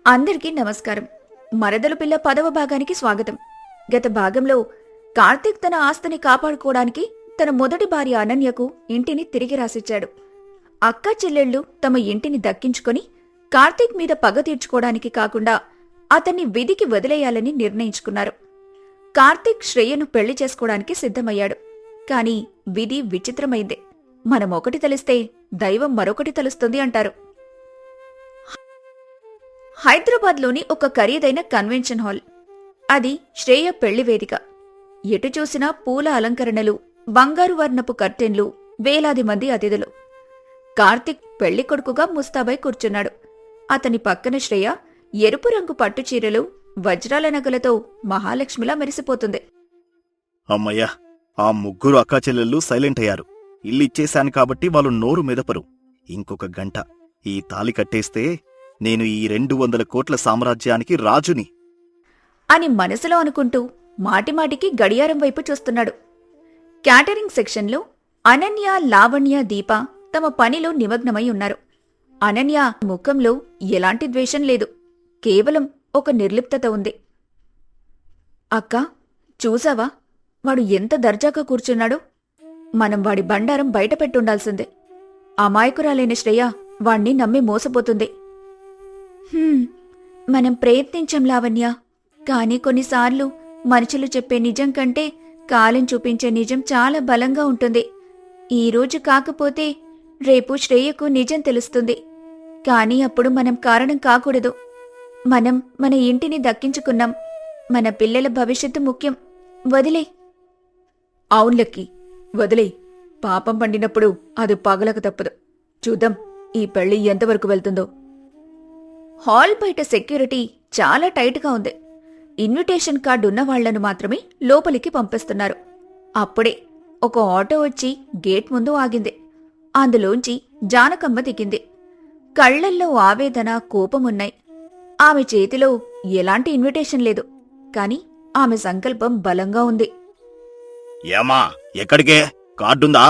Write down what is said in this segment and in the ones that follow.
అందరికీ నమస్కారం. మరదలు పిల్ల 10వ భాగానికి స్వాగతం. గత భాగంలో కార్తీక్ తన ఆస్తిని కాపాడుకోవడానికి తన మొదటి భార్య అనన్యకు ఇంటిని తిరిగి రాసిచ్చాడు. అక్కా చెల్లెళ్లు తమ ఇంటిని దక్కించుకొని కార్తీక్ మీద పగ తీర్చుకోవడానికి కాకుండా అతన్ని విధికి వదిలేయాలని నిర్ణయించుకున్నారు. కార్తీక్ శ్రేయను పెళ్లి చేసుకోవడానికి సిద్ధమయ్యాడు. కాని విధి విచిత్రమైంది. మనం ఒకటి తలిస్తే దైవం మరొకటి తలుస్తుంది అంటారు. హైదరాబాద్లోని ఒక ఖరీదైన కన్వెన్షన్ హాల్. అది శ్రేయ పెళ్లి వేదిక. ఎటు చూసినా పూల అలంకరణలు, బంగారు వర్ణపు కర్టెన్లు, వేలాది మంది అతిథులు. కార్తీక్ పెళ్లి కొడుకుగా ముస్తాబై కూర్చున్నాడు. అతని పక్కన శ్రేయ ఎరుపు రంగు పట్టుచీరలు, వజ్రాల నగలతో మహాలక్ష్మిలా మెరిసిపోతుంది. అమ్మయ్యా, ఆ ముగ్గురు అక్కాచెల్లెళ్ళు సైలెంట్ అయ్యారు. ఇల్లిచ్చేశాను కాబట్టి వాళ్ళు నోరు మెదపరు. ఇంకొక గంట ఈ తాళి కట్టేస్తే నేను ఈ 200 కోట్ల సామ్రాజ్యానికి రాజుని అని మనసులో అనుకుంటూ మాటిమాటికి గడియారం వైపు చూస్తున్నాడు. క్యాటరింగ్ సెక్షన్లో అనన్య, లావణ్య, దీప తమ పనిలో నిమగ్నమై ఉన్నారు. అనన్య ముఖంలో ఎలాంటి ద్వేషం లేదు, కేవలం ఒక నిర్లిప్తత ఉంది. అక్కా, చూసావా వాడు ఎంత దర్జాగా కూర్చున్నాడో? మనం వాడి బండారం బయట పెట్టుండాల్సిందే. అమాయకురాలైన శ్రేయ వాణ్ణి నమ్మి మోసపోతుంది. మనం ప్రయత్నించాం లావణ్య, కాని కొన్నిసార్లు మనుషులు చెప్పే నిజం కంటే కాలం చూపించే నిజం చాలా బలంగా ఉంటుంది. ఈరోజు కాకపోతే రేపు శ్రేయకు నిజం తెలుస్తుంది. కాని అప్పుడు మనం కారణం కాకూడదు. మనం మన ఇంటిని దక్కించుకున్నాం. మన పిల్లల భవిష్యత్తు ముఖ్యం. వదిలే. అవునులక్కి, వదిలే. పాపం పండినప్పుడు అది పగలక తప్పదు. చూద్దాం ఈ పెళ్లి ఎంతవరకు వెళ్తుందో. హాల్ బయట సెక్యూరిటీ చాలా టైట్గా ఉంది. ఇన్విటేషన్ కార్డు ఉన్న వాళ్లను మాత్రమే లోపలికి పంపిస్తున్నారు. అప్పుడే ఒక ఆటో వచ్చి గేట్ ముందు ఆగింది. అందులోంచి జానకమ్మ దిగింది. కళ్లల్లో ఆవేదన, కోపమున్నాయి. ఆమె చేతిలో ఎలాంటి ఇన్విటేషన్ లేదు, కాని ఆమె సంకల్పం బలంగా ఉంది. ఏమా, ఎక్కడికే? కార్డుందా?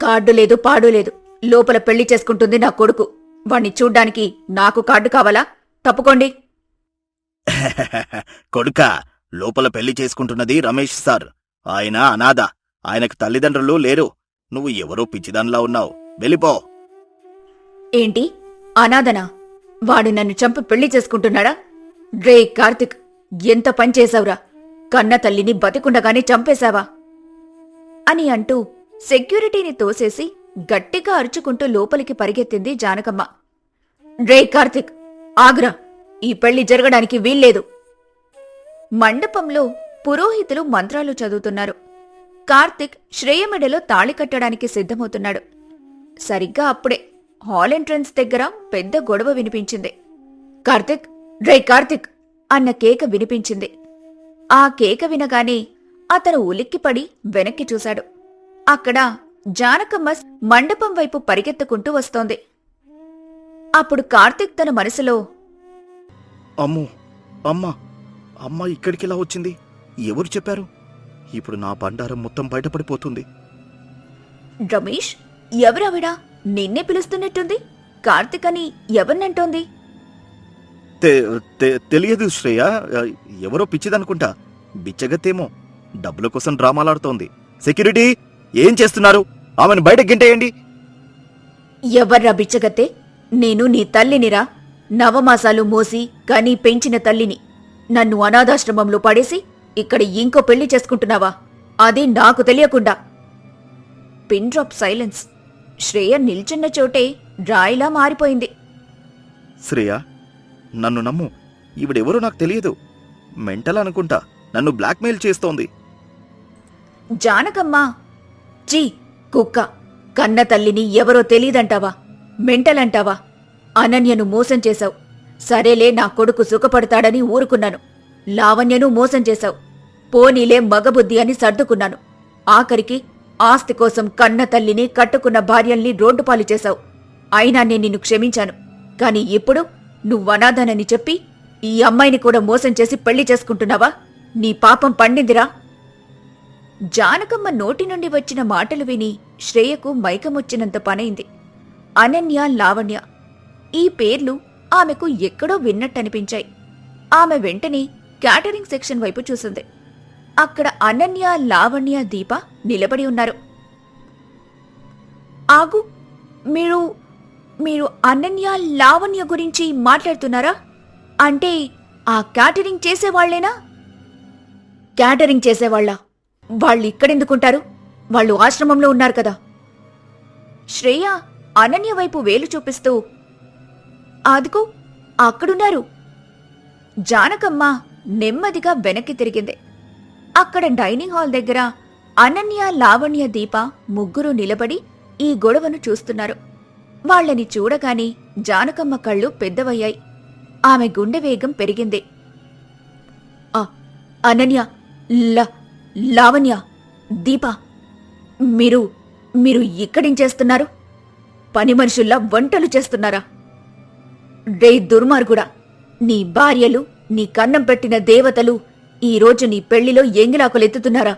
కార్డు లేదు, పాడు లేదు. లోపల పెళ్లి చేసుకుంటుంది నా కొడుకు. వాణ్ణి చూడ్డానికి నాకు కార్డు కావాలా? తప్పుకోండి. కొడుకా, లోపల పెళ్లి చేసుకుంటున్నది రమేష్ సార్. ఆయన అనాథ. ఆయనకు తల్లిదండ్రులు లేరు. నువ్వు ఎవరో పిచ్చిదాన్లా ఉన్నావు. వెళ్ళిపో. ఏంటి, అనాథనా? వాడు నన్ను చంపి పెళ్లి చేసుకుంటున్నాడా? రే కార్తిక్, ఎంత పనిచేశావురా! కన్న తల్లిని బతికుండగానే చంపేశావా? అని అంటూ సెక్యూరిటీని తోసేసి గట్టిగా అరుచుకుంటూ లోపలికి పరిగెత్తింది జానకమ్మ. రే కార్తిక్, ఆగ్రా! ఈ పెళ్లి జరగడానికి వీల్లేదు. మండపంలో పురోహితులు మంత్రాలు చదువుతున్నారు. కార్తిక్ శ్రేయ మెడలో తాళి కట్టడానికి సిద్ధమవుతున్నాడు. సరిగ్గా అప్పుడే హాల్ ఎంట్రన్స్ దగ్గర పెద్ద గొడవ వినిపించింది. కార్తిక్, రే కార్తిక్ అన్న కేక వినిపించింది. ఆ కేక వినగానే అతను ఉలిక్కిపడి వెనక్కి చూశాడు. అక్కడ జానకమ్మ మండపం వైపు పరిగెత్తుకుంటూ వస్తోంది. అప్పుడు కార్తిక్ తన మనసులో, అమ్మో, అమ్మ ఇక్కడికిలా వచ్చింది? ఎవరు చెప్పారు? ఇప్పుడు నా బండారం మొత్తం బయటపడిపోతుంది. రమేష్, ఎవరావిడా? నిన్నే పిలుస్తున్నట్టుంది. కార్తిక్ అని ఎవరినంటోంది? తెలియదు శ్రేయ. ఎవరో పిచ్చిదనుకుంటా. బిచ్చగత్తేమో. డబ్బుల కోసం డ్రామాలాడుతోంది. సెక్యూరిటీ, ఏం చేస్తున్నారు? ఆమెను బయట గింటేయండి. ఎవర్రా బిచ్చగత్తే? నేను నీ తల్లినిరా. నవమాసాలు మోసి కనీ పెంచిన తల్లిని. నన్ను అనాథాశ్రమంలో పడేసి ఇక్కడ ఇంకో పెళ్లి చేసుకుంటున్నావా? అది నాకు తెలియకుండా. Pin drop silence. శ్రేయ నిల్చున్న చోటే రాయిలా మారిపోయింది. శ్రేయ, నన్ను నమ్ము. ఈవిడెవరో నాకు తెలియదు. మెంటల్ అనుకుంటా. నన్ను బ్లాక్మెయిల్ చేస్తోంది. జానకమ్మ, చీ కుక్క! కన్న తల్లిని ఎవరో తెలీదంటావా? మెంటలంటావా? అనన్యను మోసం చేశావు. సరేలే, నా కొడుకు సుఖపడతాడని ఊరుకున్నాను. లావణ్యను మోసం చేశావు. పోనీలే, మగబుద్ధి అని సర్దుకున్నాను. ఆఖరికి ఆస్తి కోసం కన్న తల్లిని, కట్టుకున్న భార్యల్ని రోడ్డుపాలు చేశావు. అయినా నేను నిన్ను క్షమించాను. కాని ఇప్పుడు నువ్వనాథనని చెప్పి ఈ అమ్మాయిని కూడా మోసం చేసి పెళ్లి చేసుకుంటున్నావా? నీ పాపం పండిందిరా. జానకమ్మ నోటి నుండి వచ్చిన మాటలు విని శ్రేయకు మైకమొచ్చినంత పనైంది. అనన్య, లావణ్య ఈ పేర్లు ఆమెకు ఎక్కడో విన్నట్టనిపించాయి. ఆమె వెంటనే క్యాటరింగ్ సెక్షన్ వైపు చూసింది. అక్కడ అనన్య, లావణ్య, దీప నిలబడి ఉన్నారు. ఆగు, మీరు మీరు అనన్య, లావణ్య గురించి మాట్లాడుతున్నారా? అంటే ఆ క్యాటరింగ్ చేసేవాళ్లేనా? క్యాటరింగ్ చేసేవాళ్ళ? వాళ్ళు ఇక్కడెందుకుంటారు? వాళ్ళు ఆశ్రమంలో ఉన్నారు కదా. శ్రేయ అనన్య వైపు వేలు చూపిస్తూ, అదిగో అక్కడున్నారు. జానకమ్మ నెమ్మదిగా వెనక్కి తిరిగింది. అక్కడ డైనింగ్ హాల్ దగ్గర అనన్య, లావణ్య, దీప ముగ్గురు నిలబడి ఈ గొడవను చూస్తున్నారు. వాళ్లని చూడగానే జానకమ్మ కళ్ళు పెద్దవయ్యాయి. ఆమె గుండె వేగం పెరిగింది. అనన్య, లావణ్య, దీప, మీరు మీరు ఇక్కడేం చేస్తున్నారు? పని మనుషుల్లా వంటలు చేస్తున్నారా? రే దుర్మార్గుడా, నీ భార్యలు, నీ కన్నం పెట్టిన దేవతలు ఈరోజు నీ పెళ్లిలో ఎంగిలాకులెత్తుతున్నారా?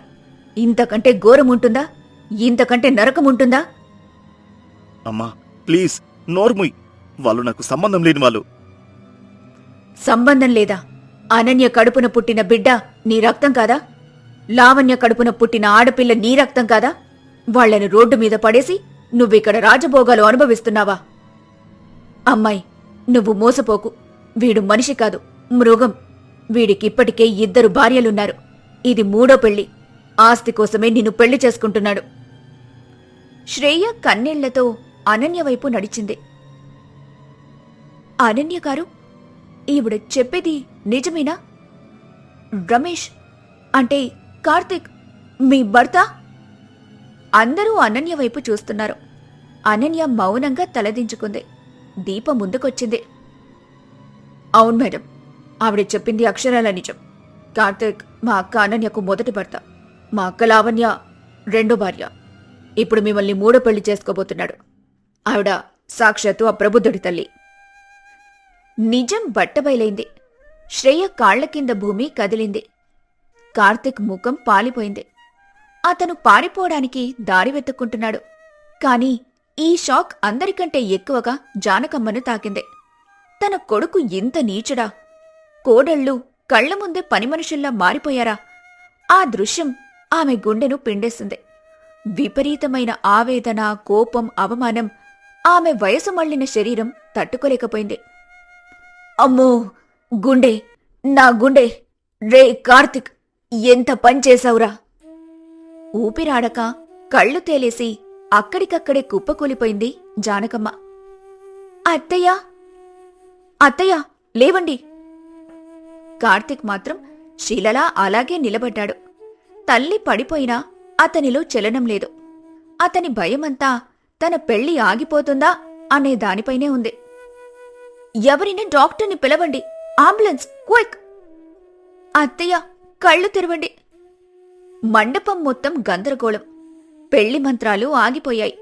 ఇంతకంటే ఘోరముంటుందా? ఇంతకంటే నరకముంటుందా? అమ్మా ప్లీజ్ నోర్ముయ్, వాళ్ళు నాకు సంబంధం లేని వాళ్ళు. సంబంధం లేదా? అనన్య కడుపున పుట్టిన బిడ్డ నీ రక్తం కాదా? లావణ్య కడుపున పుట్టిన ఆడపిల్ల నీ రక్తం కాదా? వాళ్లను రోడ్డు మీద పడేసి నువ్విక్కడ రాజభోగాలు అనుభవిస్తున్నావా? అమ్మాయి, నువ్వు మోసపోకు. వీడు మనిషి కాదు, మృగం. వీడికిప్పటికే 2 భార్యలున్నారు. ఇది 3వ పెళ్లి. ఆస్తి కోసమే నిన్ను పెళ్లి చేసుకుంటున్నాడు. శ్రేయ కన్నీళ్లతో అనన్య వైపు నడిచింది. అనన్య గారు, ఈవిడ చెప్పేది నిజమేనా? రమేష్ అంటే కార్తీక్ మీ భర్త? అందరూ అనన్య వైపు చూస్తున్నారు. అనన్య మౌనంగా తలదించుకుంది. దీప ముందుకొచ్చింది. అవును మేడం, ఆవిడ చెప్పింది అక్షరాల నిజం. కార్తీక్ మా అక్క అనన్యకు మొదటి భర్త, మా అక్క లావణ్య 2వ భార్య. ఇప్పుడు మిమ్మల్ని 3వ పెళ్లి చేసుకోబోతున్నాడు. ఆవిడ సాక్షాత్తు ఆ ప్రబుద్ధుడి తల్లి. నిజం బట్టబయలైంది. శ్రేయ కాళ్ల కింద భూమి కదిలింది. కార్తీక్ ముఖం పాలిపోయింది. అతను పారిపోవడానికి దారి వెతుక్కుంటున్నాడు. కాని ఈ షాక్ అందరికంటే ఎక్కువగా జానకమ్మను తాకింది. తన కొడుకు ఇంత నీచుడా? కోడళ్ళు కళ్ల ముందే పని మనుషుల్లా మారిపోయారా? ఆ దృశ్యం ఆమె గుండెను పిండేసింది. విపరీతమైన ఆవేదన, కోపం, అవమానం ఆమె వయసు మళ్లిన శరీరం తట్టుకోలేకపోయింది. అమ్మో, గుండె, నా గుండె! రే కార్తిక్, ఎంత పనిచేశావురా! ఊపిరాడక కళ్ళు తేలేసి అక్కడికక్కడే కుప్పకూలిపోయింది జానకమ్మ. అత్తయ్యా, అత్తయ్యా, లేవండి! కార్తిక్ మాత్రం శిలలా అలాగే నిలబడ్డాడు. తల్లి పడిపోయినా అతనిలో చలనం లేదు. అతని భయమంతా తన పెళ్లి ఆగిపోతుందా అనే దానిపైనే ఉంది. ఎవరైనా డాక్టర్ని పిలవండి, అంబులెన్స్, క్విక్! అత్తయ్య, కళ్ళు తెరవండి! మండపం మొత్తం గందరగోళం. పెళ్లి మంత్రాలు ఆగిపోయాయి.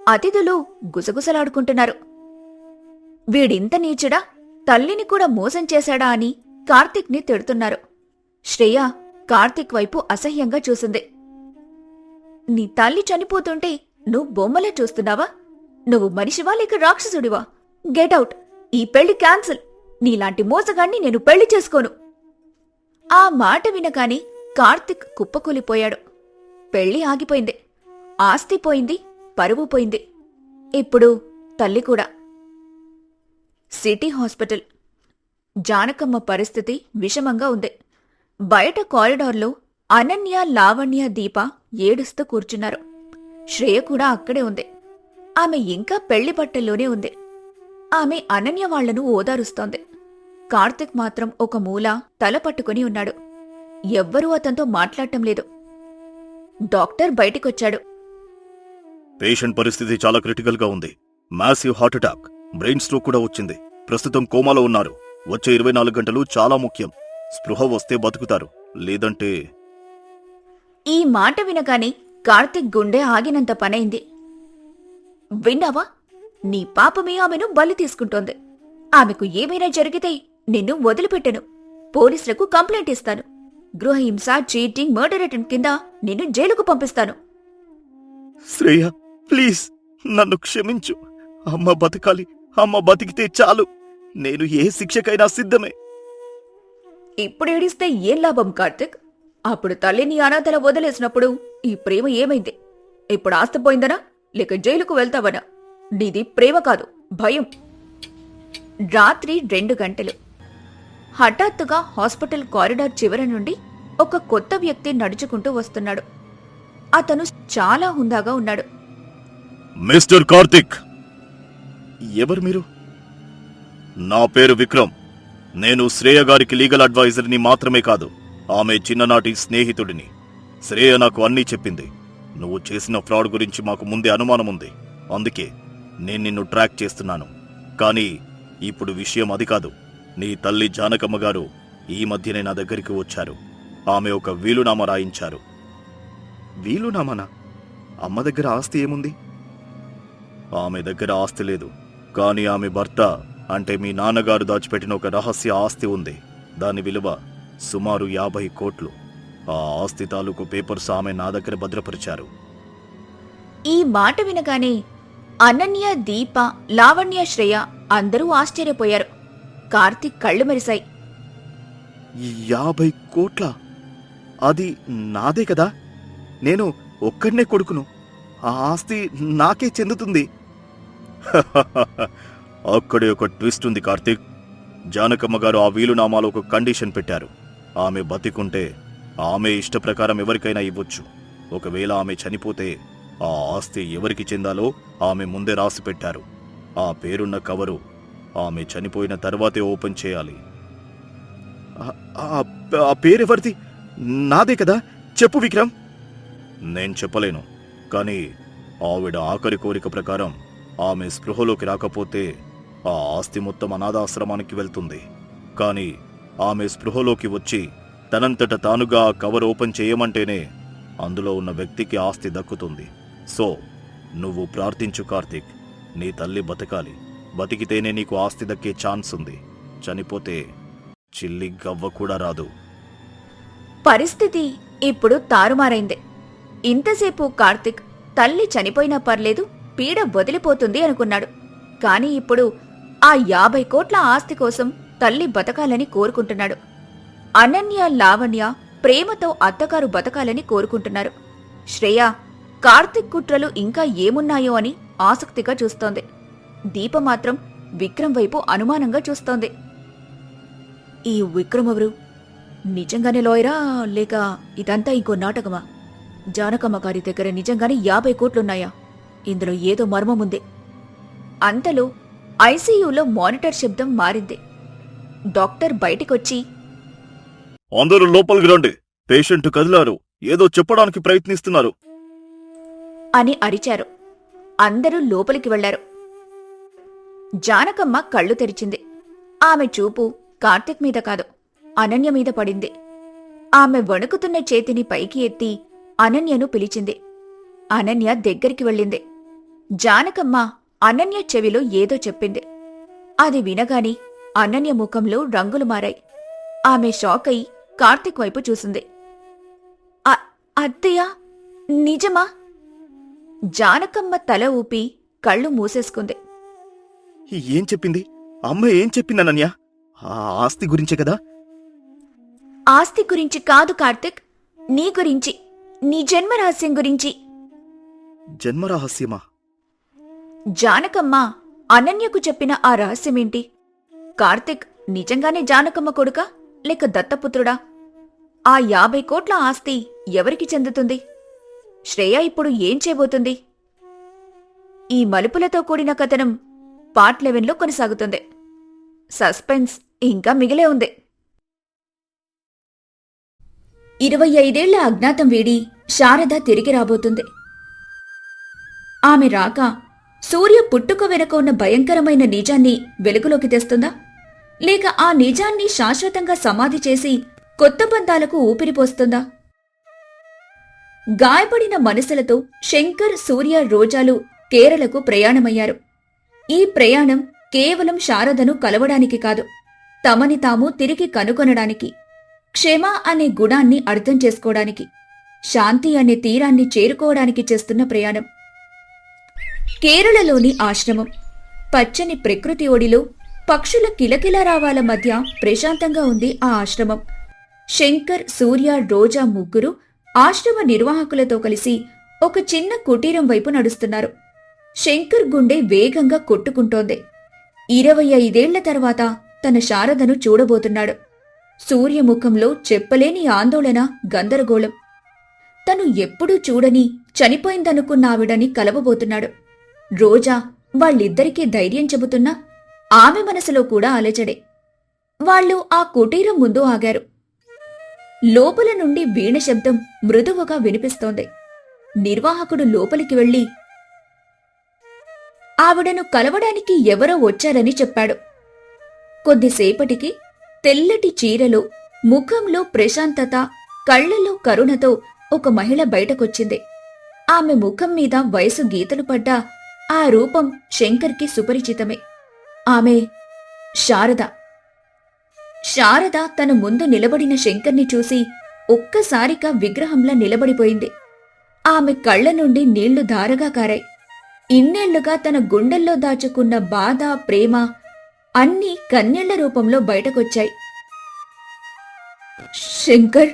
అతిథులు గుసగుసలాడుకుంటున్నారు. వీడింత నీచుడా? తల్లిని కూడా మోసం చేశాడా అని కార్తిక్ ని తిడుతున్నారు. శ్రేయ కార్తిక్ వైపు అసహ్యంగా చూసింది. నీ తల్లి చనిపోతుంటే నువ్వు బొమ్మలా చూస్తున్నావా? నువ్వు మనిషివా లేక రాక్షసుడివా? గెటౌట్! ఈ పెళ్లి క్యాన్సిల్! నీలాంటి మోసగాన్ని నేను పెళ్లి చేసుకోను! ఆ మాట వినగానే కార్తిక్ కుప్పకూలిపోయాడు. పెళ్లి ఆగిపోయింది. ఆస్తి పోయింది, పరువు పోయింది. ఇప్పుడు తల్లి కూడా. City hospital. జానకమ్మ పరిస్థితి విషమంగా ఉంది. బయట కారిడార్లో అనన్య, లావణ్య, దీప ఏడుస్తూ కూర్చున్నారు. శ్రేయ కూడా అక్కడే ఉంది. ఆమె ఇంకా పెళ్లి బట్టల్లోనే ఉంది. ఆమె అనన్య వాళ్లను ఓదారుస్తోంది. కార్తిక్ మాత్రం ఒక మూల తల పట్టుకుని ఉన్నాడు. ఎవ్వరూ అతనితో మాట్లాడటం లేదు. డాక్టర్ బయటికొచ్చాడు. పేషెంట్ పరిస్థితి చాలా క్రిటికల్ గా ఉంది. Massive heart attack, brain stroke కూడా వచ్చింది. ప్రస్తుతం కోమాలో ఉన్నారు. వచ్చే 24 గంటలు చాలా ముఖ్యం. స్పృహ వస్తే బతుకుతారు, లేదంటే... ఈ మాట వినగానే కార్తిక్ గుండె ఆగినంత పనైంది. విన్నావా? నీ పాపమే ఆమెను బలి తీసుకుంటోంది. ఆమెకు ఏమైనా జరిగితే నిన్ను వదిలిపెట్టను. పోలీసులకు కంప్లైంట్ ఇస్తాను. గృహహింస, చీటింగ్, మర్డర్ అటెంప్ట్ కింద నిన్ను జైలుకు పంపిస్తాను. శ్రేయ, ప్లీజ్ నన్ను క్షమించు. అమ్మ బతకాలి. అమ్మ బతికితే చాలు. నేను ఏ శిక్షకైనా సిద్ధమే. ఇప్పుడు ఏడిస్తే ఏం లాభం కార్తిక్? అప్పుడు తల్లిని అనాథల వదిలేసినప్పుడు ఈ ప్రేమ ఏమైంది? ఇప్పుడు ఆస్తి పోయిందనా లేక జైలుకు వెళ్తావనా? నీది ప్రేమ కాదు, భయం. రాత్రి 2 గంటలు. హఠాత్తుగా హాస్పిటల్ కారిడార్ చివర నుండి ఒక కొత్త వ్యక్తి నడుచుకుంటూ వస్తున్నాడు. అతను చాలా హుందాగా ఉన్నాడు. మిస్టర్ కార్తిక్! ఎవరు మీరు? నా పేరు విక్రమ్. నేను శ్రేయ గారికి లీగల్ అడ్వైజర్ని మాత్రమే కాదు, ఆమె చిన్ననాటి స్నేహితుడిని. శ్రేయ నాకు అన్నీ చెప్పింది. నువ్వు చేసిన ఫ్రాడ్ గురించి మాకు ముందే అనుమానం ఉంది. అందుకే నేను నిన్ను ట్రాక్ చేస్తున్నాను. కానీ ఇప్పుడు విషయం అది కాదు. నీ తల్లి జానకమ్మ గారు ఈ మధ్యనే నా దగ్గరికి వచ్చారు. ఆమె ఒక వీలునామా రాయించారు. వీలునామానా? అమ్మ దగ్గర ఆస్తి ఏముంది? ఆమె దగ్గర ఆస్తి లేదు, కానీ ఆమె భర్త అంటే మీ నాన్నగారు దాచిపెట్టిన ఒక రహస్య ఆస్తి ఉంది. దాని విలువ సుమారు 50 కోట్లు. ఆ ఆస్తి తాలూకు పేపర్స్ ఆమె నా దగ్గర భద్రపరిచారు. ఈ మాట వినగానే అనన్య, దీప, లావణ్య, శ్రేయ అందరూ ఆశ్చర్యపోయారు. కార్తిక్ కళ్ళు మెరిశాయి. 50 కోట్ల? అది నాదే కదా? నేను ఒక్కడనే కొడుకును. ఆ ఆస్తి నాకే చెందుతుంది. అక్కడే ఒక ట్విస్ట్ ఉంది కార్తీక్. జానకమ్మ గారు ఆ వీలునామాలో ఒక కండిషన్ పెట్టారు. ఆమె బతికుంటే ఆమె ఇష్ట ప్రకారం ఎవరికైనా ఇవ్వచ్చు. ఒకవేళ ఆమె చనిపోతే ఆ ఆస్తి ఎవరికి చెందాలో ఆమె ముందే రాసి పెట్టారు. ఆ పేరున్న కవరు ఆమె చనిపోయిన తర్వాతే ఓపెన్ చేయాలి. ఆ పేరెవరిది? నాదే కదా? చెప్పు విక్రమ్. నేను చెప్పలేను, కానీ ఆవిడ ఆఖరి కోరిక ప్రకారం ఆమె స్పృహలోకి రాకపోతే ఆ ఆస్తి మొత్తం అనాథాశ్రమానికి వెళ్తుంది. కానీ ఆమె స్పృహలోకి వచ్చి తనంతట తానుగా ఆ కవర్ ఓపెన్ చేయమంటేనే అందులో ఉన్న వ్యక్తికి ఆస్తి దక్కుతుంది. సో నువ్వు ప్రార్థించు కార్తీక్. నీ తల్లి బతకాలి. బతికితేనే నీకు ఆస్తి దక్కే ఛాన్స్ ఉంది. చనిపోతే చిల్లి గవ్వ కూడా రాదు. పరిస్థితి ఇప్పుడు తారుమారైంది. ఇంతసేపు కార్తిక్ తల్లి చనిపోయినా పర్లేదు, పీడ వదిలిపోతుంది అనుకున్నాడు. కాని ఇప్పుడు ఆ 50 కోట్ల ఆస్తి కోసం తల్లి బతకాలని కోరుకుంటున్నాడు. అనన్య, లావణ్య ప్రేమతో అత్తగారు బతకాలని కోరుకుంటున్నారు. శ్రేయ కార్తిక్ కుట్రలు ఇంకా ఏమున్నాయో అని ఆసక్తిగా చూస్తోంది. దీప మాత్రం విక్రమ్ వైపు అనుమానంగా చూస్తోంది. ఈ విక్రమ్ ఎవరు? నిజంగానే లాయరా లేక ఇదంతా ఇంకో నాటకమా? జానకమ్మ గారి దగ్గర నిజంగానే 50 కోట్లున్నాయా? ఇందులో ఏదో మర్మముంది. అంతలో ఐసీయూలో మానిటర్ శబ్దం మారింది. డాక్టర్ బయటికొచ్చి, అందరూ లోపలికి రండి, పేషెంట్ కదిలారు, ఏదో చెప్పడానికి ప్రయత్నిస్తున్నారు అని అరిచారు. అందరూ లోపలికి వెళ్లారు. జానకమ్మ కళ్ళు తెరిచింది. ఆమె చూపు కార్తిక్ మీద కాదు, అనన్య మీద పడింది. ఆమె వణుకుతున్న చేతిని పైకి ఎత్తి అనన్యను పిలిచింది. అనన్య దగ్గరికి వెళ్ళింది. జానకమ్మ అనన్య చెవిలో ఏదో చెప్పింది. అది వినగాని అనన్య ముఖంలో రంగులు మారాయి. ఆమె షాక్ అయి కార్తిక్ వైపు చూసింది. అత్తయ్య, నిజమా? జానకమ్మ తల ఊపి కళ్ళు మూసేసుకుంది. ఏం చెప్పింది? అమ్మ ఏం చెప్పింది అనన్య? ఆ ఆస్తి గురించే కదా? ఆస్తి గురించి కాదు కార్తిక్, నీ గురించి, నీ జన్మరహస్యం గురించి. జన్మరహస్యమా? జానకమ్మ అనన్యకు చెప్పిన ఆ రహస్యమేంటి? కార్తిక్ నిజంగానే జానకమ్మ కొడుకా లేక దత్తపుత్రుడా? ఆ 50 కోట్ల ఆస్తి ఎవరికి చెందుతుంది? శ్రేయ ఇప్పుడు ఏం చేయబోతుంది? ఈ మలుపులతో కూడిన కథనం పార్ట్ 11లో కొనసాగుతుంది. సస్పెన్స్ ఇంకా మిగిలే ఉంది. 25 ఏళ్ల అజ్ఞాతం వీడి శారద తిరిగి రాబోతుంది. ఆమె రాక సూర్య పుట్టుక వెనుక ఉన్న భయంకరమైన నిజాన్ని వెలుగులోకి తెస్తుందా? లేక ఆ నిజాన్ని శాశ్వతంగా సమాధి చేసి కొత్త బంధాలకు ఊపిరిపోస్తుందా? గాయపడిన మనసులతో శంకర్, సూర్య, రోజాలు కేరళకు ప్రయాణమయ్యారు. ఈ ప్రయాణం కేవలం శారదను కలవడానికి కాదు, తమని తాము తిరిగి కనుగొనడానికి, క్షమ అనే గుణాన్ని అర్థం చేసుకోవడానికి, శాంతి అనే తీరాన్ని చేరుకోవడానికి చేస్తున్న ప్రయాణం. కేరళలోని ఆశ్రమం పచ్చని ప్రకృతి ఒడిలో పక్షుల కిలకిలరావాల మధ్య ప్రశాంతంగా ఉంది ఆ ఆశ్రమం. శంకర్, సూర్య, రోజా ముగ్గురు ఆశ్రమ నిర్వాహకులతో కలిసి ఒక చిన్న కుటీరం వైపు నడుస్తున్నారు. శంకర్ గుండె వేగంగా కొట్టుకుంటోంది. 25 ఏళ్ల తర్వాత తన శారదను చూడబోతున్నాడు. సూర్యముఖంలో చెప్పలేని ఆందోళన, గందరగోళం. తను ఎప్పుడూ చూడని, చనిపోయిందనుకున్న ఆవిడని కలవబోతున్నాడు. రోజా వాళ్ళిద్దరికీ ధైర్యం చెబుతున్నా ఆమె మనసులో కూడా అలజడే. వాళ్ళు ఆ కుటీరం ముందు ఆగారు. లోపల నుండి వీణ శబ్దం మృదువుగా వినిపిస్తోంది. నిర్వాహకుడు లోపలికి వెళ్లి ఆవిడను కలవడానికి ఎవరో వచ్చారని చెప్పాడు. కొద్దిసేపటికి తెల్లటి చీరలో, ముఖంలో ప్రశాంతత, కళ్లలో కరుణతో ఒక మహిళ బయటకొచ్చింది. ఆమె ముఖం మీద వయసు గీతలు పడ్డా ఆ రూపం శంకర్కి సుపరిచితమే. ఆమె శారద. శారద తన ముందు నిలబడిన శంకర్ని చూసి ఒక్కసారిగా విగ్రహంలా నిలబడిపోయింది. ఆమె కళ్ల నుండి నీళ్లు ధారగా కారాయి. ఇన్నేళ్లుగా తన గుండెల్లో దాచుకున్న బాధ, ప్రేమ అన్నీ కన్నీళ్ల రూపంలో బయటకొచ్చాయి. శంకర్.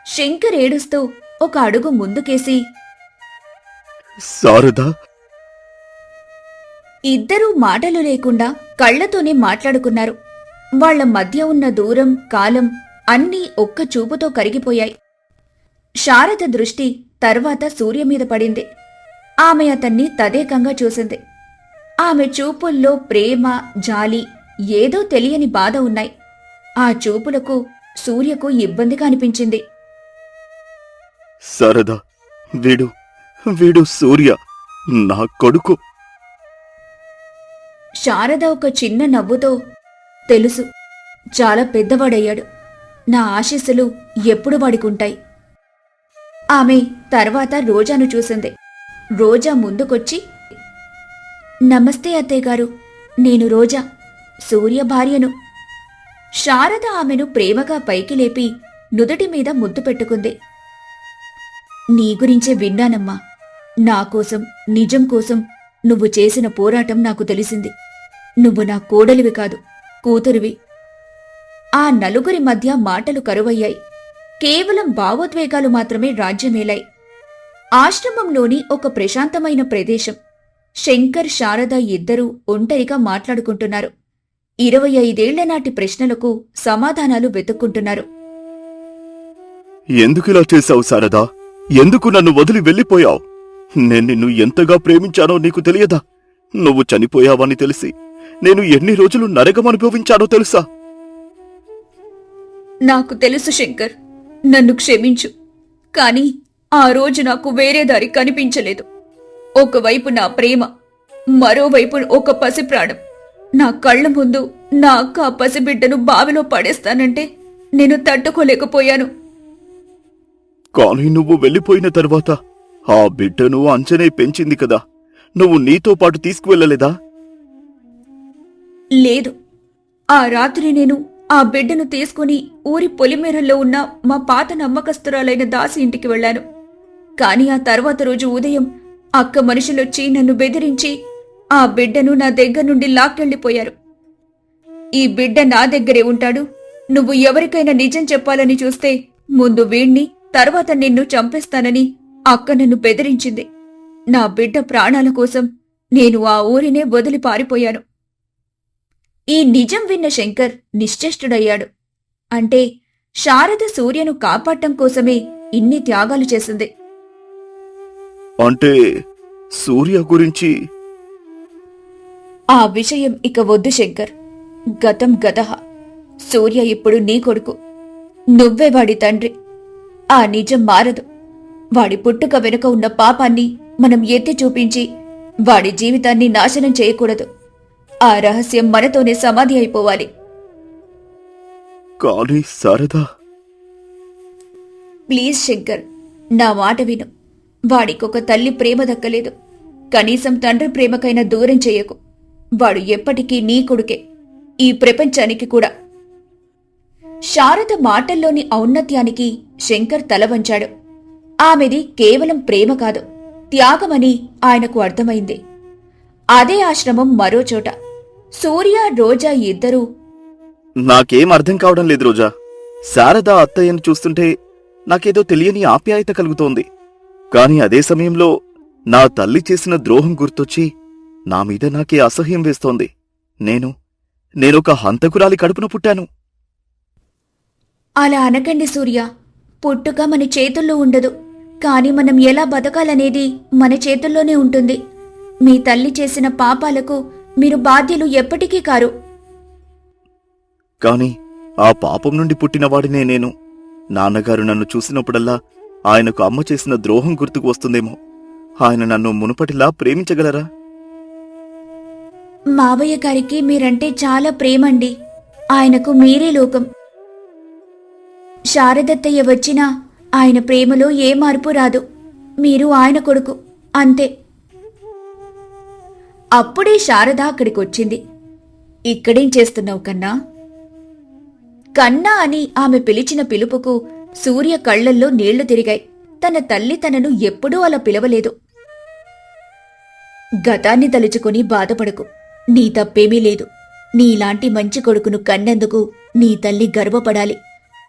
శంకర్ ఏడుస్తూ ఒక అడుగు ముందుకేసి, శారదా. ఇద్దరూ మాటలు లేకుండా కళ్లతోనే మాట్లాడుకున్నారు. వాళ్ల మధ్య ఉన్న దూరం, కాలం అన్నీ ఒక్క చూపుతో కరిగిపోయాయి. శారద దృష్టి తర్వాత సూర్య మీద పడింది. ఆమె అతన్ని తదేకంగా చూసింది. ఆమె చూపుల్లో ప్రేమ, జాలి, ఏదో తెలియని బాధ ఉన్నాయి. ఆ చూపులకు సూర్యకు ఇబ్బందిగా అనిపించింది. శారదా, వీడు సూర్య, నా కొడుకు. శారద ఒక చిన్న నవ్వుతో, తెలుసు, చాలా పెద్దవాడయ్యాడు. నా ఆశీస్సులు ఎప్పుడు వాడికుంటాయి. ఆమె తర్వాత రోజాను చూసింది. రోజా ముందుకొచ్చి, నమస్తే అత్తయ్యగారు, నేను రోజా, సూర్య భార్యను. శారద ఆమెను ప్రేమగా పైకి లేపి నుదుటి మీద ముద్దు పెట్టుకుంది. నీ గురించే విన్నానమ్మా. నాకోసం, నిజం కోసం నువ్వు చేసిన పోరాటం నాకు తెలిసింది. నువ్వు నా కోడలివి కాదు, కూతురివి. ఆ నలుగురి మధ్య మాటలు కరువయ్యాయి. కేవలం భావోద్వేగాలు మాత్రమే రాజ్యమేలాయి. ఆశ్రమంలోని ఒక ప్రశాంతమైన ప్రదేశం. శంకర్, శారద ఇద్దరూ ఒంటరిగా మాట్లాడుకుంటున్నారు. 25 ఏళ్ల నాటి ప్రశ్నలకు సమాధానాలు వెతుక్కుంటున్నారు. ఎందుకిలా చేశావు శారదా? ఎందుకు నన్ను వదిలి వెళ్ళిపోయావు? నేను నిన్ను ఎంతగా ప్రేమించానో నీకు తెలియదా? నువ్వు చనిపోయావని తెలిసి నేను ఎన్ని రోజులు నరకమనుభవించానో తెలుసా? నాకు తెలుసు శంకర్, నన్ను క్షమించు. కాని ఆ రోజు నాకు వేరే దారి కనిపించలేదు. ఒకవైపు నా ప్రేమ, మరోవైపు ఒక పసిప్రాణం. నా కళ్ల ముందు నా అక్క ఆ పసిబిడ్డను బావిలో పడేస్తానంటే నేను తట్టుకోలేకపోయాను. కాని నువ్వు వెళ్ళిపోయిన తర్వాత ఆ బిడ్డను అంచనే పెంచింది కదా, నువ్వు నీతో పాటు తీసుకువెళ్ళలేదా? లేదు. ఆ రాత్రి నేను ఆ బిడ్డను తీసుకుని ఊరి పొలిమేరల్లో ఉన్న మా పాత నమ్మకస్తురాలైన దాసి ఇంటికి వెళ్లాను. కాని ఆ తర్వాత రోజు ఉదయం అక్క మనుషులొచ్చి నన్ను బెదిరించి ఆ బిడ్డను నా దగ్గర నుండి లాక్కెళ్లిపోయారు. ఈ బిడ్డ నా దగ్గరే ఉంటాడు, నువ్వు ఎవరికైనా నిజం చెప్పాలని చూస్తే ముందు వీణ్ణి, తర్వాత నిన్ను చంపేస్తానని అక్క నన్ను బెదిరించింది. నా బిడ్డ ప్రాణాల కోసం నేను ఆ ఊరినే వదిలి పారిపోయాను. ఈ నిజం విన్న శంకర్ నిశ్చేష్టుడయ్యాడు. అంటే శారద సూర్యను కాపాడటం కోసమే ఇన్ని త్యాగాలు చేసింది. అంటే సూర్య గురించి? ఆ విషయం ఇక వద్దు శంకర్. గతం గతః. సూర్య ఇప్పుడు నీ కొడుకు, నువ్వే వాడి తండ్రి. ఆ నిజం మారదు. వాడి పుట్టుక వెనుక ఉన్న పాపాన్ని మనం ఎత్తి చూపించి వాడి జీవితాన్ని నాశనం చేయకూడదు. ఆ రహస్యం మనతోనే సమాధి అయిపోవాలి. కానీ శారదా, ప్లీజ్ శంకర్, నా మాట విను. వాడికొక తల్లి ప్రేమ దక్కలేదు. కనీసం తండ్రి ప్రేమకైనా దూరం చెయ్యకు. వాడు ఎప్పటికీ నీ కొడుకే, ఈ ప్రపంచానికి కూడా. శారద మాటల్లోని ఔన్నత్యానికి శంకర్ తల వంచాడు. ఆమెది కేవలం ప్రేమ కాదు, త్యాగమని ఆయనకు అర్థమైంది. అదే ఆశ్రమం మరోచోట సూర్య రోజా ఇద్దరూ నాకేం అర్థం కావడం లేదు రోజా. శారద అత్తయ్యను చూస్తుంటే నాకేదో తెలియని ఆప్యాయత కలుగుతోంది. కాని అదే సమయంలో నా తల్లి చేసిన ద్రోహం గుర్తొచ్చి నా మీద నాకే అసహ్యం వేస్తోంది. నేనొక హంతకురాలి కడుపున పుట్టాను. అలా అనకండి సూర్య. పుట్టుక మన చేతుల్లో ఉండదు, కాని మనం ఎలా బతకాలనేది మన చేతుల్లోనే ఉంటుంది. మీ తల్లి చేసిన పాపాలకు మీరు బాధ్యులు ఎప్పటికీ కారు. కాని ఆ పాపం నుండి పుట్టినవాడినే నేను. నాన్నగారు నన్ను చూసినప్పుడల్లా ఆయనకు అమ్మ చేసిన ద్రోహం గుర్తుకు వస్తుందేమో. ఆయన నన్ను మునుపటిలా ప్రేమించగలరా? మావయ్య గారికి మీరంటే చాలా ప్రేమండి. ఆయనకు మీరే లోకం. శారదత్తయ్య వచ్చినా ఆయన ప్రేమలో ఏ మార్పు రాదు. మీరు ఆయన కొడుకు, అంతే. అప్పుడే శారద అక్కడికొచ్చింది. ఇక్కడేం చేస్తున్నావు కన్నా? కన్నా అని ఆమె పిలిచిన పిలుపుకు సూర్య కళ్లల్లో నీళ్లు తిరిగాయి. తన తల్లి తనను ఎప్పుడూ అలా పిలవలేదు. గతాన్ని తలుచుకుని బాధపడకు. నీ తప్పేమీ లేదు. నీలాంటి మంచి కొడుకును కన్నందుకు నీ తల్లి గర్వపడాలి.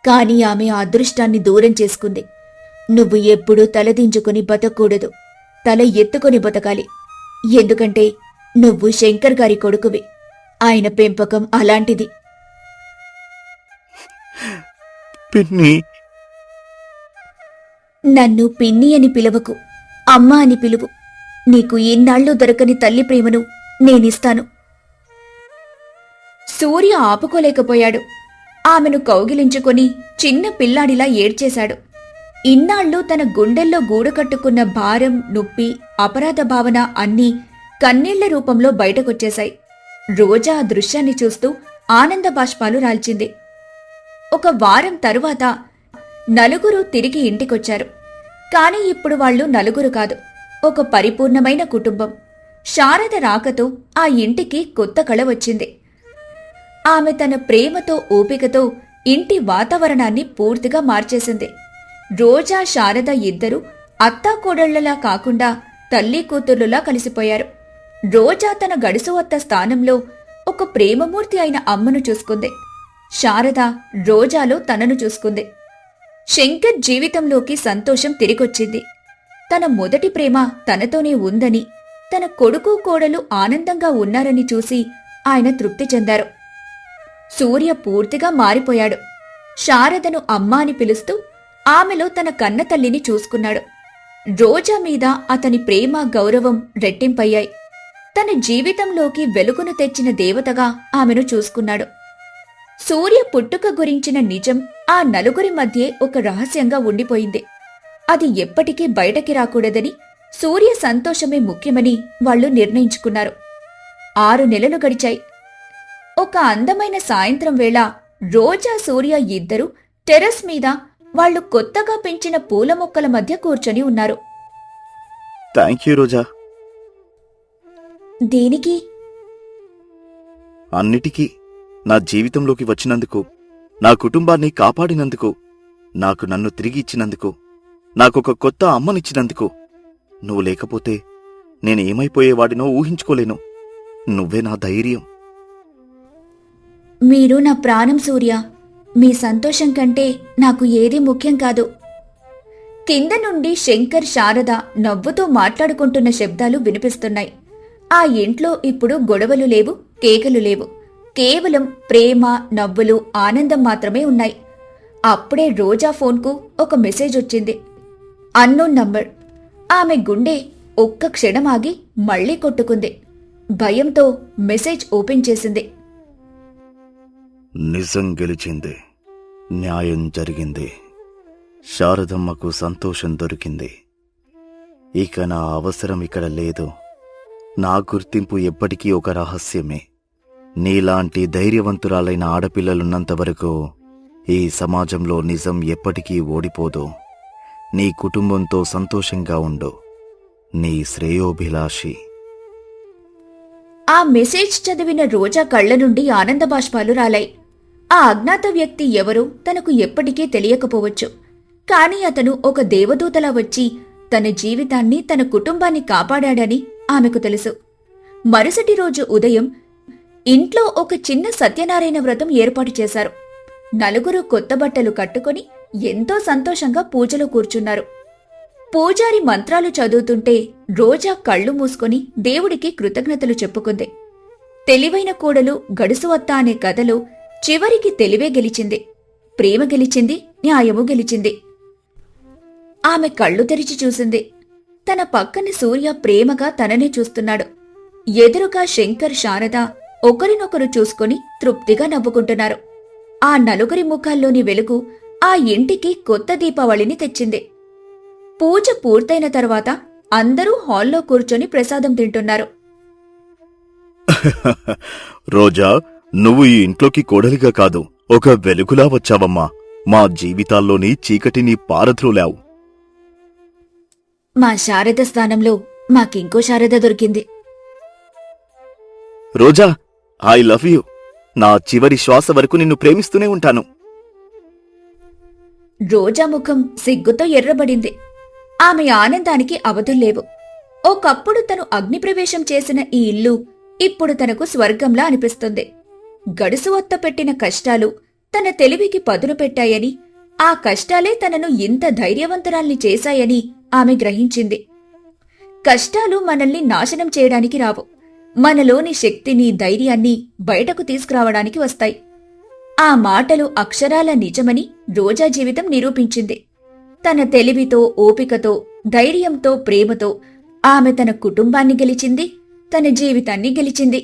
కాని ఆమె ఆ అదృష్టాన్ని దూరం చేసుకుంది. నువ్వు ఎప్పుడూ తలదించుకుని బతకూడదు. తల ఎత్తుకొని బతకాలి. ఎందుకంటే నువ్వు శంకర్ గారి కొడుకువి. ఆయన పెంపకం అలాంటిది. పిన్ని, నన్ను పిన్ని అని పిలవకు, అమ్మ అని పిలువు. నీకు ఇన్నాళ్లు దొరకని తల్లి ప్రేమను నేనిస్తాను. సూర్య ఆపుకోలేకపోయాడు. ఆమెను కౌగిలించుకొని చిన్న పిల్లాడిలా ఏడ్చేశాడు. ఇన్నాళ్లు తన గుండెల్లో గూడుకట్టుకున్న భారం, నొప్పి, అపరాధ భావన అన్నీ కన్నీళ్ల రూపంలో బయటకొచ్చేశాయి. రోజా ఆ దృశ్యాన్ని చూస్తూ ఆనంద బాష్పాలు రాల్చింది. ఒక వారం తరువాత నలుగురు తిరిగి ఇంటికొచ్చారు. కాని ఇప్పుడు వాళ్ళు నలుగురు కాదు, ఒక పరిపూర్ణమైన కుటుంబం. శారద రాకతో ఆ ఇంటికి కొత్త కళ వచ్చింది. ఆమె తన ప్రేమతో, ఓపికతో ఇంటి వాతావరణాన్ని పూర్తిగా మార్చేసింది. రోజా, శారద ఇద్దరూ అత్తాకోడళ్లలా కాకుండా తల్లి కూతుర్లులా కలిసిపోయారు. రోజా తన గడుసు అత్త స్థానంలో ఒక ప్రేమమూర్తి అయిన అమ్మను చూసుకుంది. శారద రోజాలో తనను చూసుకుంది. శంకర్ జీవితంలోకి సంతోషం తిరిగొచ్చింది. తన మొదటి ప్రేమ తనతోనే ఉందని, తన కొడుకు కోడలు ఆనందంగా ఉన్నారని చూసి ఆయన తృప్తి చెందారు. సూర్య పూర్తిగా మారిపోయాడు. శారదను అమ్మా అని పిలుస్తూ ఆమెలో తన కన్నతల్లిని చూసుకున్నాడు. రోజా మీద అతని ప్రేమ, గౌరవం రెట్టింపయ్యాయి. తన జీవితంలోకి వెలుగును తెచ్చిన దేవతగా ఆమెను చూసుకున్నాడు. సూర్య పుట్టుక గురించిన నిజం ఆ నలుగురి మధ్యే ఒక రహస్యంగా ఉండిపోయింది. అది ఎప్పటికీ బయటకి రాకూడదని, సూర్య సంతోషమే ముఖ్యమని వాళ్లు నిర్ణయించుకున్నారు. 6 నెలలు గడిచాయి. ఒక అందమైన సాయంత్రం వేళ రోజా, సూర్య ఇద్దరూ టెర్రస్ మీద వాళ్లు కొత్తగా పెంచిన పూల మొక్కల మధ్య కూర్చొని ఉన్నారు. థ్యాంక్ యూ రోజా. దేనికి? అన్నిటికీ. నా జీవితంలోకి వచ్చినందుకు, నా కుటుంబాన్ని కాపాడినందుకు, నన్ను తిరిగి ఇచ్చినందుకు, నాకొక కొత్త అమ్మనిచ్చినందుకు. నువ్వు లేకపోతే నేనేమైపోయేవాడినో ఊహించుకోలేను. నువ్వే నా ధైర్యం. మీరు నా ప్రాణం సూర్య. మీ సంతోషం కంటే నాకు ఏదీ ముఖ్యం కాదు. కింద నుండి శంకర్, శారద నవ్వుతూ మాట్లాడుకుంటున్న శబ్దాలు వినిపిస్తున్నాయి. ఆ ఇంట్లో ఇప్పుడు గొడవలు లేవు, కేకలు లేవు. కేవలం ప్రేమ, నవ్వులు, ఆనందం మాత్రమే ఉన్నాయి. అప్పుడే రోజా ఫోన్కు ఒక మెసేజ్ వచ్చింది. Unknown number. ఆమె గుండె ఒక్క క్షణం ఆగి మళ్లీ కొట్టుకుంది. భయంతో మెసేజ్ ఓపెన్ చేసింది. నిజం గెలిచింది. న్యాయం జరిగింది. శారదమ్మకు సంతోషం దొరికింది. ఇక నా అవసరం ఇక్కడ లేదు. నా గుర్తింపు ఎప్పటికీ ఒక రహస్యమే. నీలాంటి ధైర్యవంతురాలైన ఆడపిల్లలున్నంతవరకు ఈ సమాజంలో నిజం ఎప్పటికీ ఓడిపోదు. నీ కుటుంబంతో సంతోషంగా ఉండు. నీ శ్రేయోభిలాషి. ఆ మెసేజ్ చదివిన రోజా కళ్ల నుండి ఆనంద బాష్పాలు రాలాయి. ఆ అజ్ఞాత వ్యక్తి ఎవరో తనకు ఎప్పటికీ తెలియకపోవచ్చు. కాని అతను ఒక దేవదూతలా వచ్చి తన జీవితాన్ని, తన కుటుంబాన్ని కాపాడాడని ఆమెకు తెలుసు. మరుసటి రోజు ఉదయం ఇంట్లో ఒక చిన్న సత్యనారాయణ వ్రతం ఏర్పాటు చేశారు. నలుగురు కొత్త బట్టలు కట్టుకొని ఎంతో సంతోషంగా పూజలో కూర్చున్నారు. పూజారి మంత్రాలు చదువుతుంటే రోజా కళ్ళు మూసుకొని దేవుడికి కృతజ్ఞతలు చెప్పుకుంది. తెలివైన కోడలు గడుసువత్త అనే కథలో చివరికి తెలివే గెలిచింది, ప్రేమ గెలిచింది, న్యాయము గెలిచింది. ఆమె కళ్ళు తెరిచి చూసింది. తన పక్కన సూర్య ప్రేమగా తననే చూస్తున్నాడు. ఎదురుగా శంకర్, శారద ఒకరినొకరు చూసుకుని తృప్తిగా నవ్వుకుంటున్నారు. ఆ నలుగురి ముఖాల్లోని వెలుగు ఆ ఇంటికి కొత్త దీపావళిని తెచ్చింది. పూజ పూర్తయిన తర్వాత అందరూ హాల్లో కూర్చొని ప్రసాదం తింటున్నారు. రోజా, నువ్వు ఈ ఇంట్లోకి కోడలిగా కాదు, ఒక వెలుగులా వచ్చావమ్మా. మా జీవితాల్లోని చీకటిని పారద్రోలావు. మా శారద స్థానంలో మాకింకో శారద దొరికింది. రోజా, ఐ లవ్ యూ. నా చివరి శ్వాస వరకు నిన్ను ప్రేమిస్తూనే ఉంటాను. రోజా ముఖం సిగ్గుతో ఎర్రబడింది. ఆమె ఆనందానికి అవధుల్లేవు. ఒకప్పుడు తను అగ్నిప్రవేశం చేసిన ఈ ఇల్లు ఇప్పుడు తనకు స్వర్గంలా అనిపిస్తుంది. గడుసువత్త పెట్టిన కష్టాలు తన తెలివికి పదును పెట్టాయని, ఆ కష్టాలే తనను ఇంత ధైర్యవంతురాల్ని చేశాయని ఆమె గ్రహించింది. కష్టాలు మనల్ని నాశనం చేయడానికి రావు, మనలోని శక్తిని, ధైర్యాన్ని బయటకు తీసుకురావడానికి వస్తాయి. ఆ మాటలు అక్షరాల నిజమని రోజా జీవితం నిరూపించింది. తన తెలివితో, ఓపికతో, ధైర్యంతో, ప్రేమతో ఆమె తన కుటుంబాన్ని గెలిచింది, తన జీవితాన్ని గెలిచింది.